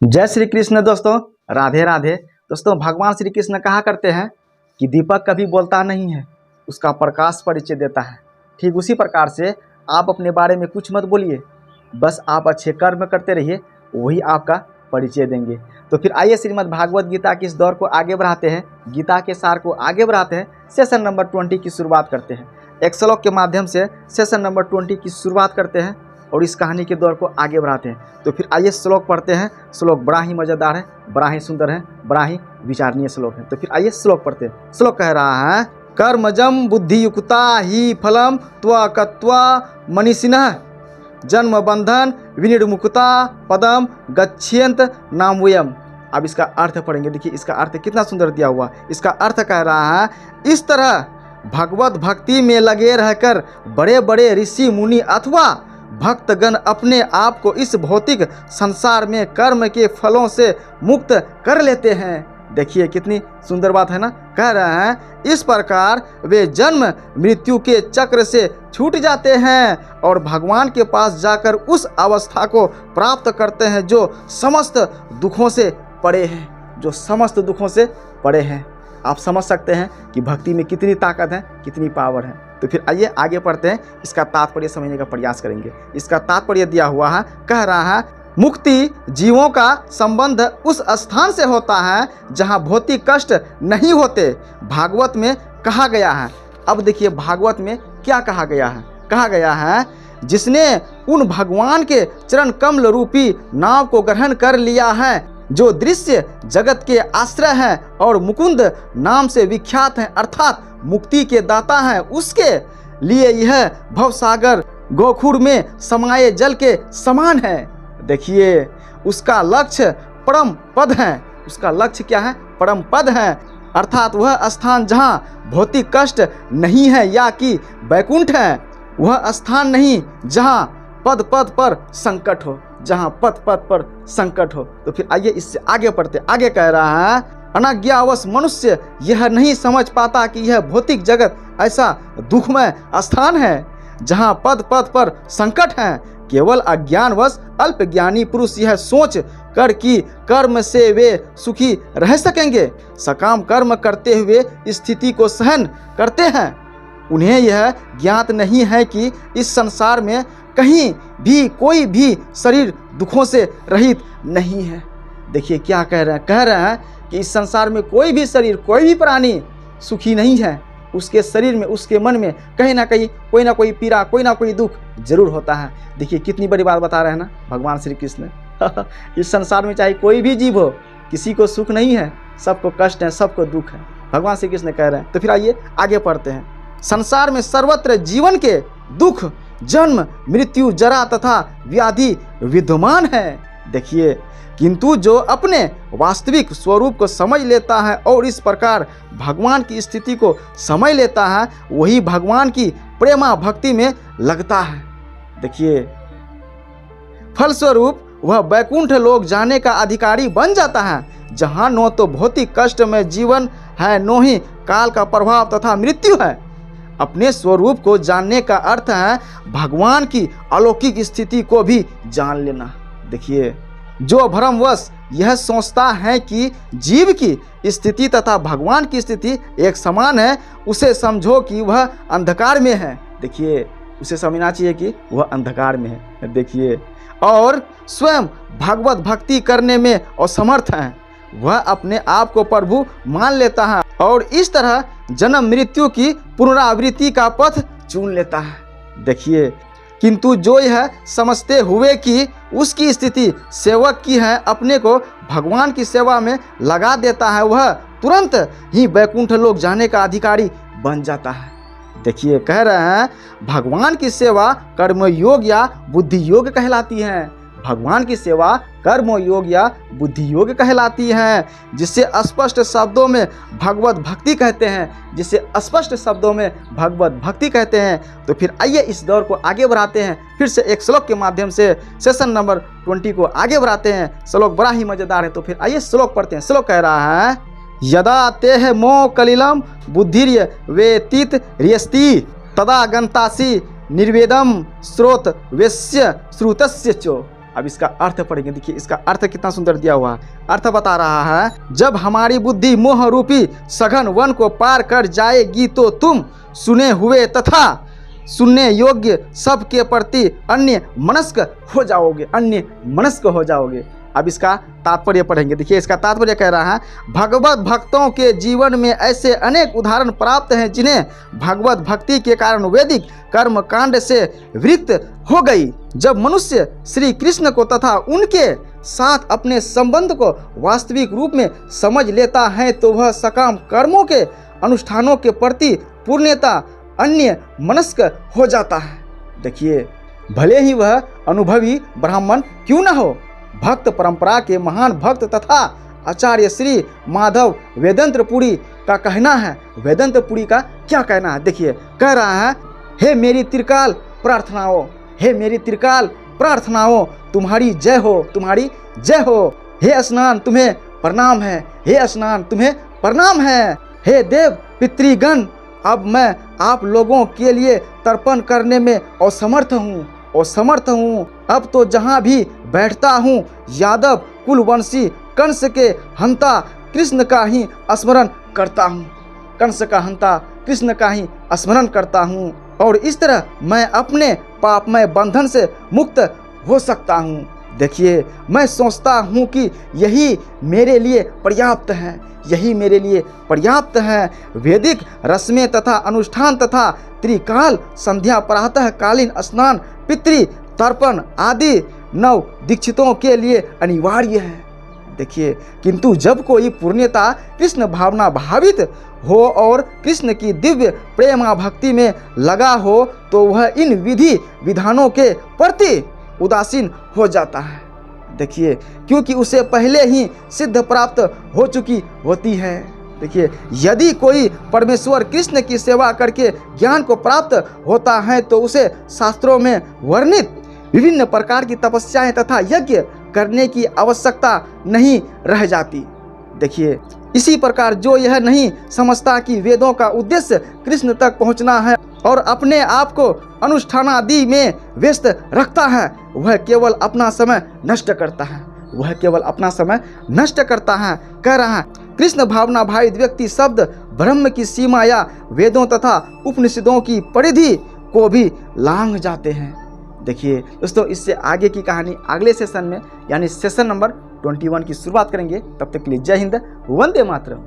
जय श्री कृष्ण दोस्तों, राधे राधे। दोस्तों, भगवान श्री कृष्ण कहा करते हैं कि दीपक कभी बोलता नहीं है, उसका प्रकाश परिचय देता है। ठीक उसी प्रकार से आप अपने बारे में कुछ मत बोलिए, बस आप अच्छे कर्म करते रहिए, वही आपका परिचय देंगे। तो फिर आइए श्रीमद् भागवत गीता के इस दौर को आगे बढ़ाते हैं, गीता के सार को आगे बढ़ाते हैं। सेशन नंबर 20 की शुरुआत करते हैं। एक श्लोक के माध्यम से सेशन नंबर 20 की शुरुआत करते हैं और इस कहानी के दौर को आगे बढ़ाते हैं। तो फिर आइए श्लोक पढ़ते हैं। श्लोक बड़ा ही मज़ेदार है, बड़ा ही सुंदर है, बड़ा ही विचारणीय श्लोक है। तो फिर आइए श्लोक पढ़ते हैं। श्लोक कह रहा है, कर्मजम बुद्धि युक्ता ही फलम त्वकत्वा मनीषिणः जन्म बंधन विनिर्मुक्ता पदम गच्छेन्त नामवयम। अब इसका अर्थ पढ़ेंगे। देखिए इसका अर्थ कितना सुंदर दिया हुआ। इसका अर्थ कह रहा है, इस तरह भगवत भक्ति में लगे रहकर बड़े बड़े ऋषि मुनि अथवा भक्तगण अपने आप को इस भौतिक संसार में कर्म के फलों से मुक्त कर लेते हैं। देखिए कितनी सुंदर बात है ना। कह रहे हैं, इस प्रकार वे जन्म मृत्यु के चक्र से छूट जाते हैं और भगवान के पास जाकर उस अवस्था को प्राप्त करते हैं जो समस्त दुखों से परे हैं, जो समस्त दुखों से परे हैं। आप समझ सकते हैं कि भक्ति में कितनी ताकत है, कितनी पावर है। तो फिर आइए आगे पढ़ते हैं, इसका तात्पर्य समझने का प्रयास करेंगे। इसका तात्पर्य दिया हुआ है। कह रहा है, मुक्ति जीवों का संबंध उस स्थान से होता है जहां भौतिक कष्ट नहीं होते, भागवत में कहा गया है। अब देखिए भागवत में क्या कहा गया है। कहा गया है, जिसने उन भगवान के चरण कमल रूपी नाव को ग्रहण कर लिया है जो दृश्य जगत के आश्रय हैं और मुकुंद नाम से विख्यात हैं, अर्थात मुक्ति के दाता हैं, उसके लिए यह भवसागर गोखुर में समाये जल के समान है। देखिए उसका लक्ष्य परम पद है। उसका लक्ष्य क्या है? परम पद है, अर्थात वह स्थान जहाँ भौतिक कष्ट नहीं है या कि वैकुंठ है। वह स्थान नहीं जहाँ पद पद पर संकट हो, जहाँ पद पद पर संकट हो। तो फिर आइए इससे आगे पढ़ते। आगे कह रहा है, अनज्ञावश मनुष्य यह नहीं समझ पाता कि यह भौतिक जगत ऐसा दुखमय स्थान है जहाँ पद पद पर संकट है। केवल अज्ञानवश अल्पज्ञानी पुरुष यह सोच कर कि कर्म से वे सुखी रह सकेंगे, सकाम कर्म करते हुए स्थिति को सहन करते हैं। उन्हें यह ज्ञात नहीं है कि इस संसार में कहीं भी कोई भी शरीर दुखों से रहित नहीं है। देखिए क्या कह रहे हैं। कह रहे हैं कि इस संसार में कोई भी शरीर, कोई भी प्राणी सुखी नहीं है। उसके शरीर में, उसके मन में कहीं ना कहीं कोई ना कोई पीड़ा, कोई ना कोई दुख जरूर होता है। देखिए कितनी बड़ी बात बता रहे हैं ना भगवान श्री कृष्ण। इस संसार में चाहे कोई भी जीव हो, किसी को सुख नहीं है, सबको कष्ट है, सबको दुख है, भगवान श्री कृष्ण कह रहे हैं। तो फिर आइए आगे पढ़ते हैं। संसार में सर्वत्र जीवन के दुख, जन्म मृत्यु जरा तथा व्याधि विद्यमान है। देखिए, किंतु जो अपने वास्तविक स्वरूप को समझ लेता है और इस प्रकार भगवान की स्थिति को समझ लेता है, वही भगवान की प्रेमा भक्ति में लगता है। देखिए फलस्वरूप वह वैकुंठ लोक जाने का अधिकारी बन जाता है, जहाँ न तो भौतिक कष्ट में जीवन है, न ही काल का प्रभाव तथा मृत्यु है। अपने स्वरूप को जानने का अर्थ है भगवान की अलौकिक स्थिति को भी जान लेना। देखिए, जो भ्रमवश यह सोचता है कि जीव की स्थिति तथा भगवान की स्थिति एक समान है, उसे समझो कि वह अंधकार में है। देखिए उसे समझना चाहिए कि वह अंधकार में है। देखिए, और स्वयं भगवत भक्ति करने में असमर्थ है। वह अपने आप को प्रभु मान लेता है और इस तरह जन्म मृत्यु की पुनरावृत्ति का पथ चुन लेता है। देखिए, किंतु जो यह समझते हुए कि उसकी स्थिति सेवक की है, अपने को भगवान की सेवा में लगा देता है, वह तुरंत ही वैकुंठ लोक जाने का अधिकारी बन जाता है। देखिए कह रहे हैं, भगवान की सेवा कर्म योग या बुद्धि योग कहलाती है। भगवान की सेवा कर्म योग या बुद्धि योग कहलाती है, जिसे स्पष्ट शब्दों में भगवत भक्ति कहते हैं, जिसे स्पष्ट शब्दों में भगवत भक्ति कहते हैं। तो फिर आइए इस दौर को आगे बढ़ाते हैं, फिर से एक श्लोक के माध्यम से सेशन नंबर 20 को आगे बढ़ाते हैं। श्लोक बड़ा ही मजेदार है। तो फिर आइए श्लोक पढ़ते हैं। श्लोक कह रहा है, यदा तेह मो कलिलम बुद्धिर्य वेतीत रियस्ति तदा गंतासी निर्वेदम स्रोत वेश्य श्रुतस्य चो। अब इसका अर्थ पढ़ेंगे। देखिए इसका अर्थ कितना सुंदर दिया हुआ है। अर्थ बता रहा है, जब हमारी बुद्धि मोह रूपी सघन वन को पार कर जाएगी तो तुम सुने हुए तथा सुनने योग्य सबके प्रति अन्य मनस्क हो जाओगे, अन्य मनस्क हो जाओगे। अब इसका तात्पर्य पढ़ेंगे। देखिए इसका तात्पर्य कह रहा है, भगवत भक्तों के जीवन में ऐसे अनेक उदाहरण प्राप्त हैं जिन्हें भगवत भक्ति के कारण वैदिक कर्म कांड से विरक्त हो गई। जब मनुष्य श्री कृष्ण को तथा उनके साथ अपने संबंध को वास्तविक रूप में समझ लेता है तो वह सकाम कर्मों के अनुष्ठानों के प्रति पूर्णतः अन्य मनस्क हो जाता है। देखिए भले ही वह अनुभवी ब्राह्मण क्यों न हो, भक्त परंपरा के महान भक्त तथा आचार्य श्री माधव वेदांतपुरी का कहना है। वेदांतपुरी का क्या कहना है? देखिए कह रहा है, हे मेरी त्रिकाल प्रार्थनाओं, हे मेरी त्रिकाल प्रार्थनाओं, तुम्हारी जय हो, तुम्हारी जय हो। हे स्नान तुम्हें प्रणाम है, हे स्नान तुम्हें प्रणाम है। हे देव पितृगण, अब मैं आप लोगों के लिए तर्पण करने में असमर्थ हूँ। अब तो जहाँ भी बैठता हूँ यादव कुलवंशी कंस के हंता कृष्ण का ही स्मरण करता हूँ, कंस का हंता कृष्ण का ही स्मरण करता हूँ, और इस तरह मैं अपने पापमय बंधन से मुक्त हो सकता हूँ। देखिए मैं सोचता हूँ कि यही मेरे लिए पर्याप्त है, यही मेरे लिए पर्याप्त है। वैदिक रस्में तथा अनुष्ठान तथा त्रिकाल संध्या प्रातः कालीन स्नान पितृ तर्पण आदि नव दीक्षितों के लिए अनिवार्य है। देखिए किंतु जब कोई पूर्णता कृष्ण भावना भावित हो और कृष्ण की दिव्य प्रेमा भक्ति में लगा हो तो वह इन विधि विधानों के प्रति उदासीन हो जाता है। देखिए क्योंकि उसे पहले ही सिद्ध प्राप्त हो चुकी होती है। देखिए यदि कोई परमेश्वर कृष्ण की सेवा करके ज्ञान को प्राप्त होता है तो उसे शास्त्रों में वर्णित विभिन्न प्रकार की तपस्याएं तथा यज्ञ करने की आवश्यकता नहीं रह जाती। देखिए इसी प्रकार जो यह नहीं समझता कि वेदों का उद्देश्य कृष्ण तक पहुंचना है और अपने आप को अनुष्ठानादि में व्यस्त रखता है, वह केवल अपना समय नष्ट करता है, वह केवल अपना समय नष्ट करता है। कह रहा है, कृष्ण भावना भावित व्यक्ति शब्द ब्रह्म की सीमा या वेदों तथा उपनिषदों की परिधि को भी लांघ जाते हैं। देखिए दोस्तों इससे आगे की कहानी अगले सेशन में यानी सेशन नंबर 21 की शुरुआत करेंगे। तब तक के लिए जय हिंद, वंदे मातरम।